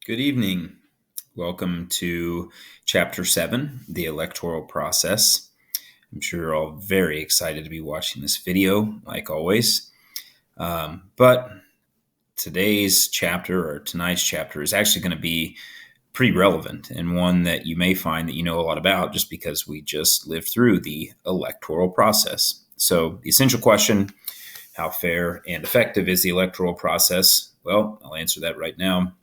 Good evening. Welcome to Chapter 7, the electoral process. I'm sure you're all very excited to be watching this video, like always. But today's chapter, or tonight's chapter, is actually going to be pretty relevant and one that you may find that you know a lot about just because we just lived through the electoral process. So, the essential question: how fair and effective is the electoral process? Well, I'll answer that right now.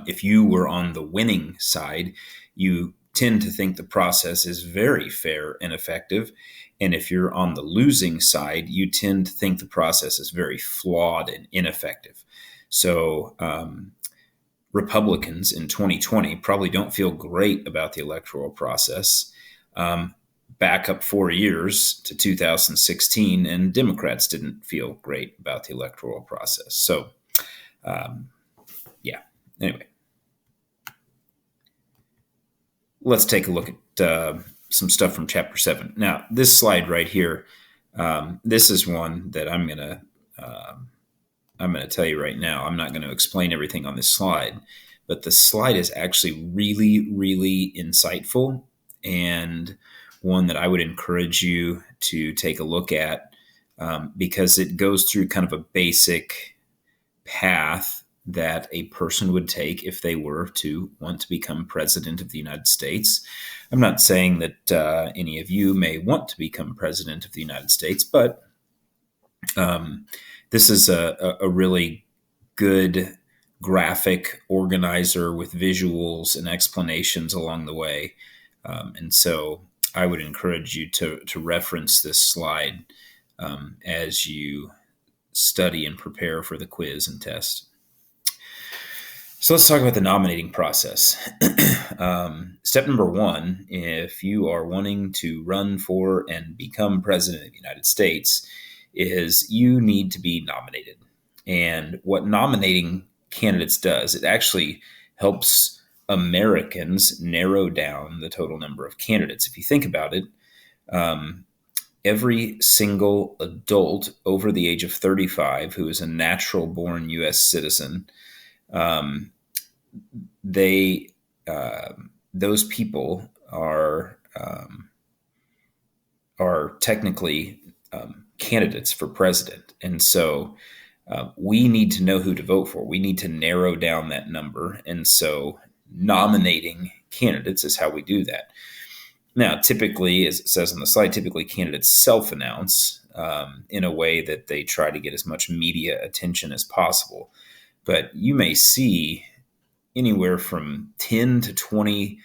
If you were on the winning side, you tend to think the process is very fair and effective. And if you're on the losing side, you tend to think the process is very flawed and ineffective. So, Republicans in 2020 probably don't feel great about the electoral process. Back up 4 years to 2016, and Democrats didn't feel great about the electoral process. So, yeah. Anyway, let's take a look at some stuff from Chapter 7. Now, this slide right here, this is one that I'm gonna tell you right now. I'm not going to explain everything on this slide, but the slide is actually really, really insightful and one that I would encourage you to take a look at because it goes through kind of a basic path that a person would take if they were to want to become president of the United States. I'm not saying that any of you may want to become president of the United States, but this is a really good graphic organizer with visuals and explanations along the way. And so I would encourage you to reference this slide as you study and prepare for the quiz and test. So let's talk about the nominating process. Step number one, if you are wanting to run for and become president of the United States, is you need to be nominated. And what nominating candidates does, it actually helps Americans narrow down the total number of candidates. If you think about it, every single adult over the age of 35 who is a natural born U.S. citizen, those people are technically candidates for president, and so we need to know who to vote for. We need to narrow down that number, and so nominating candidates is how we do that. Now, typically, as it says on the slide, typically candidates self-announce in a way that they try to get as much media attention as possible. But you may see anywhere from 10 to 20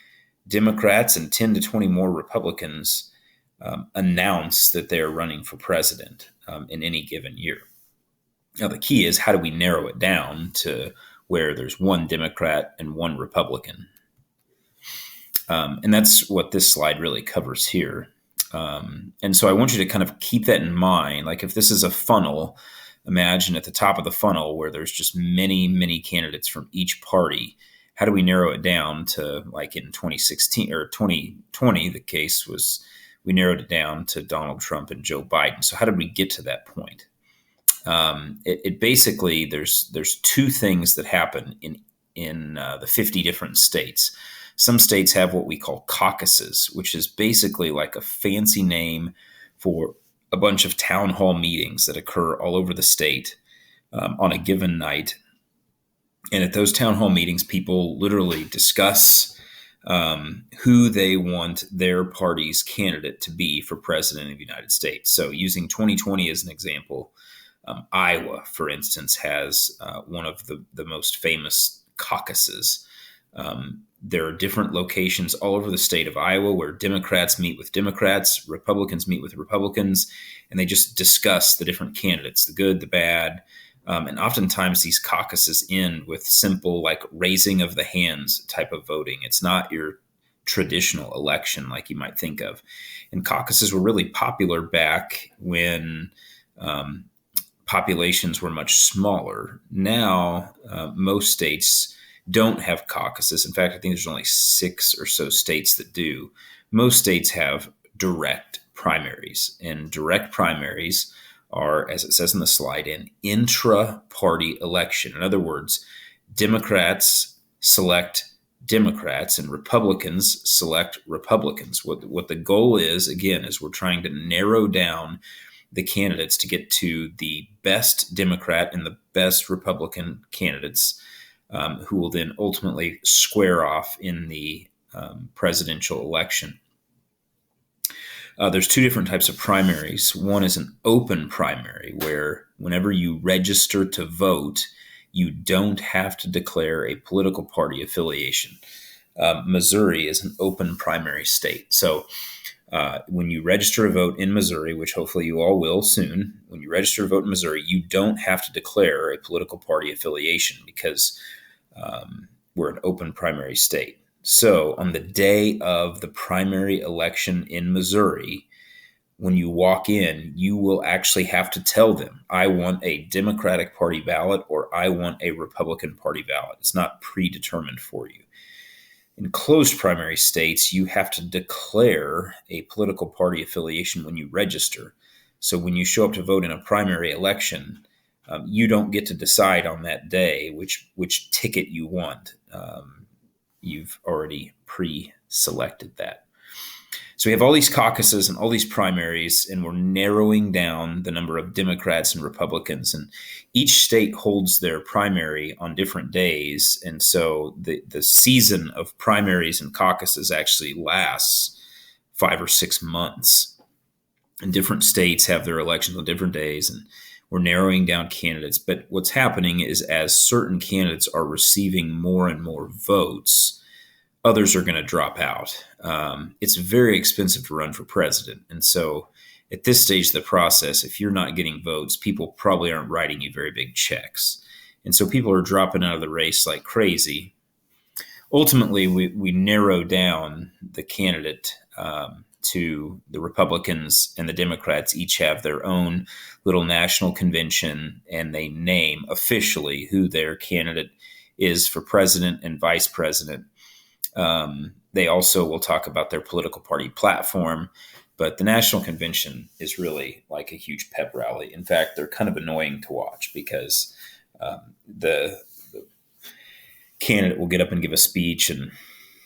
Democrats and 10 to 20 more Republicans announce that they're running for president in any given year. Now, the key is, how do we narrow it down to where there's one Democrat and one Republican? And that's what this slide really covers here. And so I want you to kind of keep that in mind. Like, if this is a funnel, imagine at the top of the funnel where there's just many, many candidates from each party. How do we narrow it down to, like in 2016 or 2020, the case was we narrowed it down to Donald Trump and Joe Biden. So how did we get to that point? It basically, there's two things that happen in the 50 different states. Some states have what we call caucuses, which is basically like a fancy name for a bunch of town hall meetings that occur all over the state on a given night. And at those town hall meetings, people literally discuss who they want their party's candidate to be for president of the United States. So, using 2020 as an example, Iowa, for instance, has one of the most famous caucuses. There are different locations all over the state of Iowa where Democrats meet with Democrats, Republicans meet with Republicans, and they just discuss the different candidates, the good, the bad. And oftentimes these caucuses end with simple, like, raising of the hands type of voting. It's not your traditional election like you might think of. And caucuses were really popular back when populations were much smaller. Now, most states don't have caucuses. In fact, I think there's only 6 or so states that do. Most states have direct primaries, and direct primaries are, as it says in the slide, an intra-party election. In other words, Democrats select Democrats and Republicans select Republicans. What the goal is, again, is we're trying to narrow down the candidates to get to the best Democrat and the best Republican candidates, who will then ultimately square off in the presidential election. There's two different types of primaries. One is an open primary, where whenever you register to vote, you don't have to declare a political party affiliation. Missouri is an open primary state. So when you register to vote in Missouri, which hopefully you all will soon, when you register to vote in Missouri, you don't have to declare a political party affiliation, because we're an open primary state. So on the day of the primary election in Missouri, when you walk in, you will actually have to tell them, I want a Democratic Party ballot or I want a Republican Party ballot. It's not predetermined for you. In closed primary states, you have to declare a political party affiliation when you register. So when you show up to vote in a primary election, you don't get to decide on that day which ticket you want. You've already pre-selected that. So we have all these caucuses and all these primaries, and we're narrowing down the number of Democrats and Republicans. And each state holds their primary on different days. And so the season of primaries and caucuses actually lasts 5 or 6 months. And different states have their elections on different days, and we're narrowing down candidates. But what's happening is, as certain candidates are receiving more and more votes, others are going to drop out. It's very expensive to run for president. And so at this stage of the process, if you're not getting votes, people probably aren't writing you very big checks. And so people are dropping out of the race like crazy. Ultimately, we narrow down the candidate to the Republicans and the Democrats each have their own little national convention, and they name officially who their candidate is for president and vice president. They also will talk about their political party platform, but the national convention is really like a huge pep rally. In fact, they're kind of annoying to watch, because the candidate will get up and give a speech, and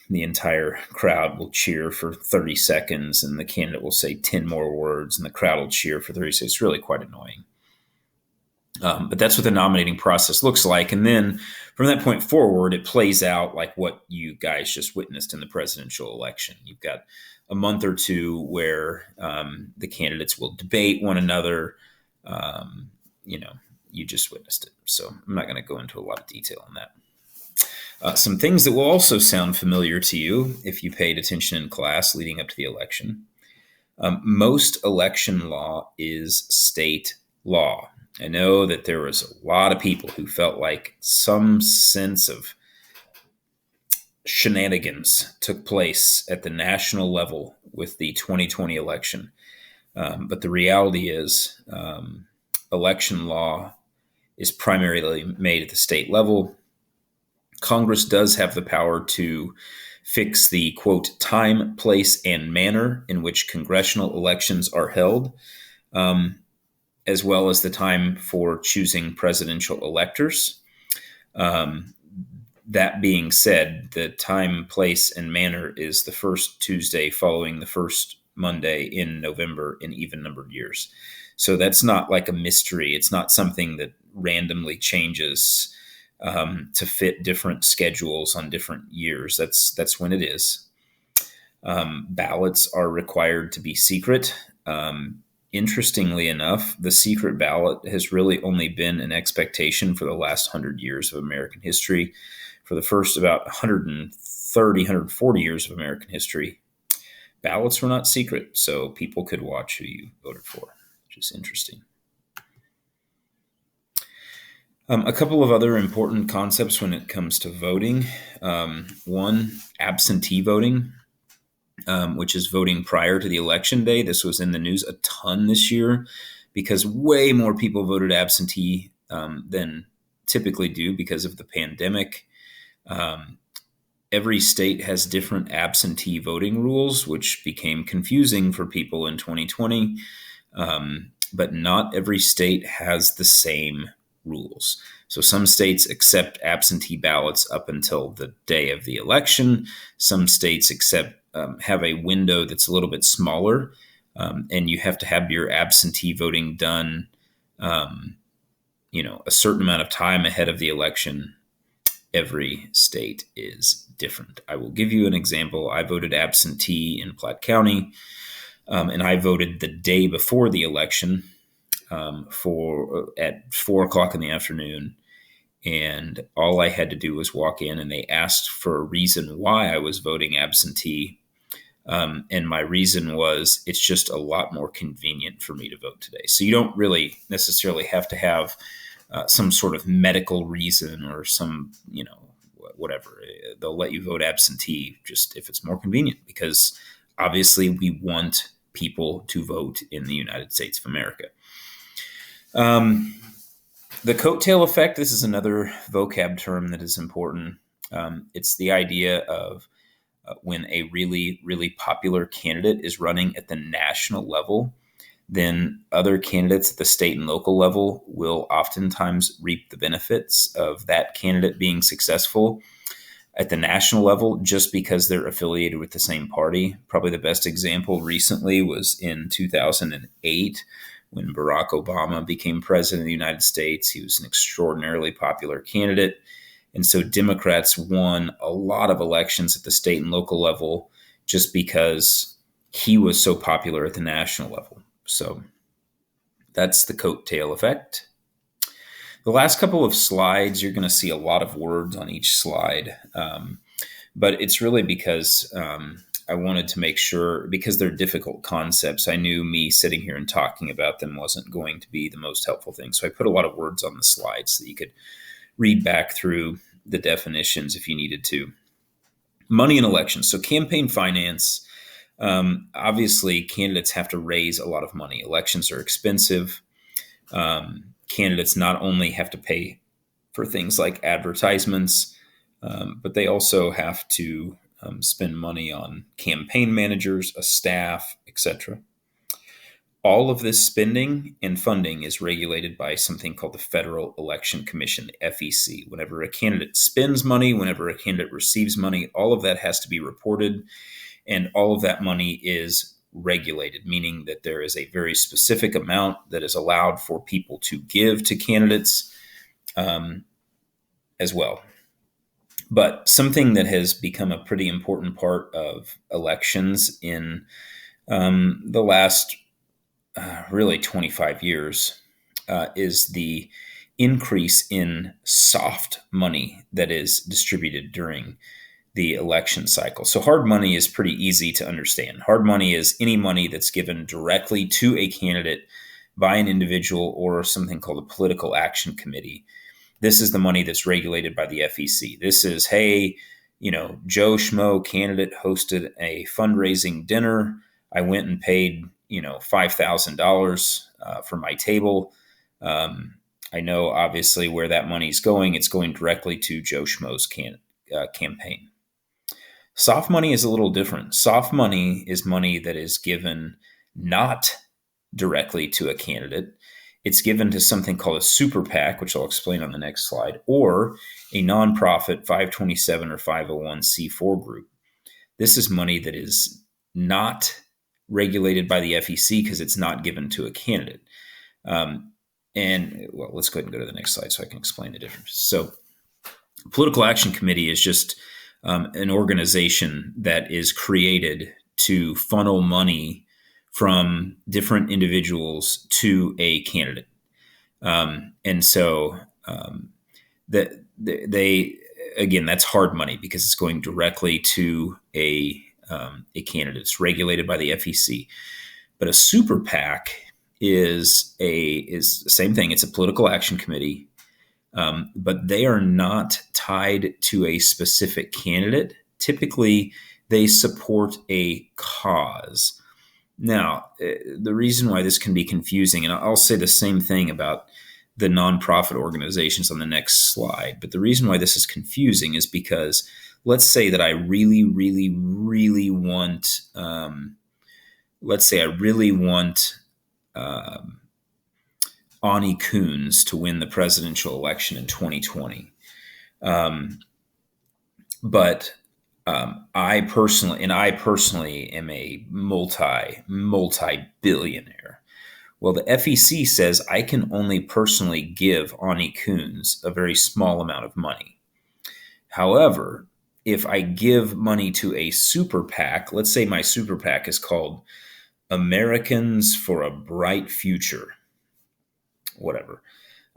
the entire crowd will cheer for 30 seconds, and the candidate will say 10 more words, and the crowd will cheer for 30 seconds. It's really quite annoying. But that's what the nominating process looks like. And then from that point forward, it plays out like what you guys just witnessed in the presidential election. You've got a month or two where the candidates will debate one another. You just witnessed it. So I'm not going to go into a lot of detail on that. Some things that will also sound familiar to you if you paid attention in class leading up to the election. Most election law is state law. I know that there was a lot of people who felt like some sense of shenanigans took place at the national level with the 2020 election. But the reality is, election law is primarily made at the state level. Congress does have the power to fix the, quote, time, place, and manner in which congressional elections are held, as well as the time for choosing presidential electors. That being said, the time, place, and manner is the first Tuesday following the first Monday in November in even-numbered years. So that's not like a mystery. It's not something that randomly changes to fit different schedules on different years. That's when it is. Ballots are required to be secret. Interestingly enough, the secret ballot has really only been an expectation for the last 100 years of American history. For the first about 130, 140 years of American history, ballots were not secret, so people could watch who you voted for, which is interesting. A couple of other important concepts when it comes to voting. One, absentee voting. Which is voting prior to the election day. This was in the news a ton this year because way more people voted absentee than typically do because of the pandemic. Every state has different absentee voting rules, which became confusing for people in 2020. But not every state has the same rules. So some states accept absentee ballots up until the day of the election. Some states have a window that's a little bit smaller, and you have to have your absentee voting done, um, a certain amount of time ahead of the election. Every state is different. I will give you an example. I voted absentee in Platte County, and I voted the day before the election, for at 4 o'clock in the afternoon. And all I had to do was walk in, and they asked for a reason why I was voting absentee. And my reason was it's just a lot more convenient for me to vote today. So you don't really necessarily have to have some sort of medical reason or some, whatever. They'll let you vote absentee just if it's more convenient, because obviously we want people to vote in the United States of America. The coattail effect, this is another vocab term that is important. It's the idea of when a really, really popular candidate is running at the national level, then other candidates at the state and local level will oftentimes reap the benefits of that candidate being successful at the national level just because they're affiliated with the same party. Probably the best example recently was in 2008 when Barack Obama became president of the United States. He was an extraordinarily popular candidate. And so Democrats won a lot of elections at the state and local level just because he was so popular at the national level. So that's the coattail effect. The last couple of slides, you're going to see a lot of words on each slide. But it's really because I wanted to make sure, because they're difficult concepts, I knew me sitting here and talking about them wasn't going to be the most helpful thing. So I put a lot of words on the slides so that you could read back through the definitions if you needed to. Money in elections. So campaign finance. Obviously, candidates have to raise a lot of money. Elections are expensive. Candidates not only have to pay for things like advertisements, but they also have to spend money on campaign managers, a staff, etc. All of this spending and funding is regulated by something called the Federal Election Commission, the FEC. Whenever a candidate spends money, whenever a candidate receives money, all of that has to be reported, and all of that money is regulated, meaning that there is a very specific amount that is allowed for people to give to candidates as well. But something that has become a pretty important part of elections in the last really 25 years is the increase in soft money that is distributed during the election cycle. So hard money is pretty easy to understand. Hard money is any money that's given directly to a candidate by an individual or something called a political action committee. This is the money that's regulated by the FEC. This is, hey, Joe Schmo candidate hosted a fundraising dinner. I went and paid, $5,000 for my table. I know obviously where that money's going. It's going directly to Joe Schmo's campaign. Soft money is a little different. Soft money is money that is given not directly to a candidate. It's given to something called a super PAC, which I'll explain on the next slide, or a nonprofit 527 or 501c4 group. This is money that is not regulated by the FEC because it's not given to a candidate. Let's go ahead and go to the next slide so I can explain the difference. So, Political Action Committee is just an organization that is created to funnel money from different individuals to a candidate. That's hard money because it's going directly to a candidate. It's regulated by the FEC. But a super PAC is the same thing. It's a political action committee, but they are not tied to a specific candidate. Typically, they support a cause. Now, the reason why this can be confusing, and I'll say the same thing about the nonprofit organizations on the next slide, but the reason why this is confusing is because let's say that I really, really, really want, Ani Coons to win the presidential election in 2020. Um, but I personally am a multi billionaire. Well, the FEC says I can only personally give Ani Coons a very small amount of money. However, if I give money to a super PAC, let's say my super PAC is called Americans for a Bright Future, whatever.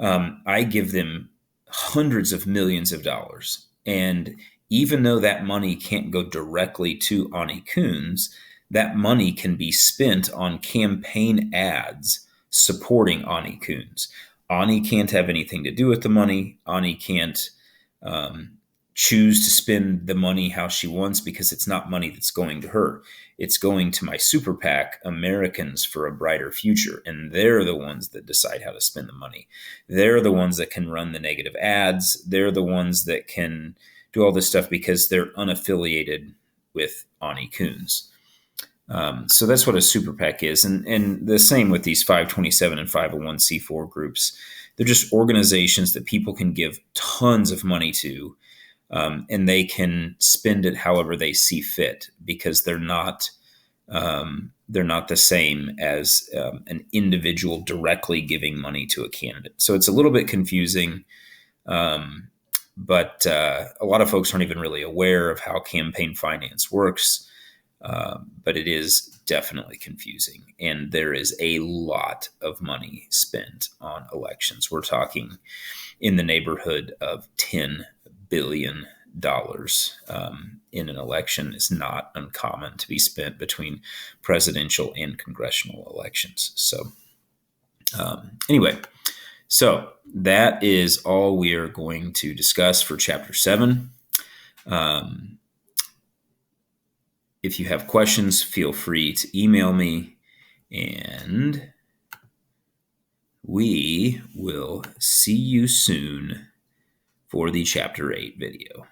I give them hundreds of millions of dollars. And even though that money can't go directly to Ani Coons, that money can be spent on campaign ads supporting Ani Coons. Ani can't have anything to do with the money. Ani can't um, choose to spend the money how she wants because it's not money that's going to her. It's going to my super PAC, Americans for a Brighter Future. And they're the ones that decide how to spend the money. They're the ones that can run the negative ads. They're the ones that can do all this stuff because they're unaffiliated with Ani Coons. So that's what a super PAC is. And the same with these 527 and 501c4 groups. They're just organizations that people can give tons of money to, and they can spend it however they see fit because they're not the same as an individual directly giving money to a candidate. So it's a little bit confusing, but a lot of folks aren't even really aware of how campaign finance works. But it is definitely confusing, and there is a lot of money spent on elections. We're talking in the neighborhood of $10 billion in an election. Is not uncommon to be spent between presidential and congressional elections. So anyway, so that is all we are going to discuss for Chapter 7. If you have questions, feel free to email me, and we will see you soon for the Chapter 8 video.